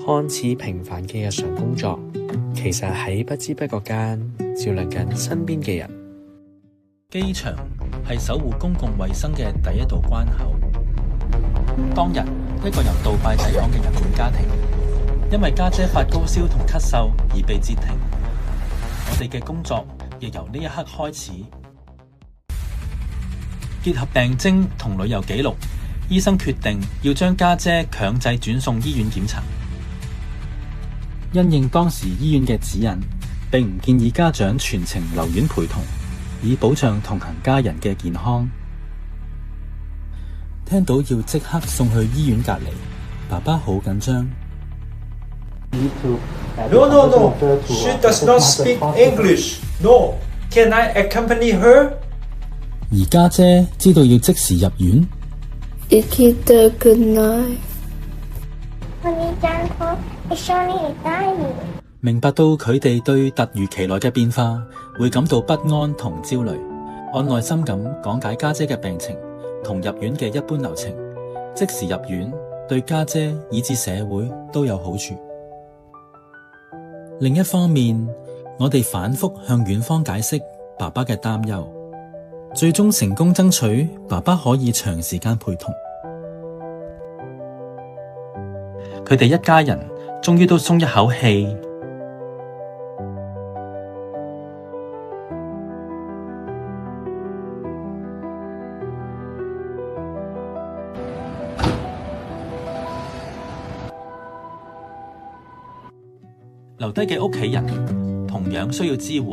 看似平凡嘅日常工作，其實喺不知不覺間照亮緊身邊嘅人。機場係守護公共衛生嘅第一道關口。當日，一個由杜拜抵港嘅日本家庭，因為家姐發高燒同咳嗽而被截停。我哋嘅工作亦由呢一刻開始。結合病徵同旅遊記錄，醫生決定要將家姐強制轉送醫院檢查。因應當時醫院嘅指引，並唔建議家長全程留院陪同，以保障同行家人嘅健康。聽到要即刻送去醫院隔離，爸爸好緊張。No, she does not speak English. No, can I accompany her? 而家姐知道要即時入院。行きたくない。お兄ちゃんと一緒にいたい。明白到佢哋對突如其來嘅變化會感到不安同焦慮，按耐心咁講解家姐嘅病情同入院嘅一般流程，即時入院對家姐以至社會都有好處。另一方面，我哋反覆向院方解釋爸爸嘅擔憂，最終成功爭取爸爸可以長時間陪同。佢哋一家人終於都鬆一口氣。留低嘅屋企人同樣需要支援。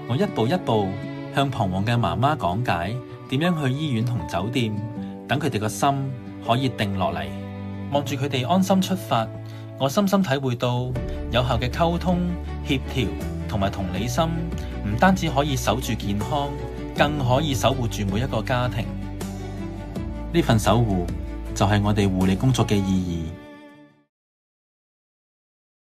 我一步一步向彷徨嘅媽媽講解點樣去醫院同酒店，等佢哋個心可以定落嚟，望住佢哋安心出發。我深深體會到有效嘅溝通、協調同埋同理心，唔單止可以守住健康，更可以守護住每一個家庭。呢份守護就係我哋護理工作嘅意義。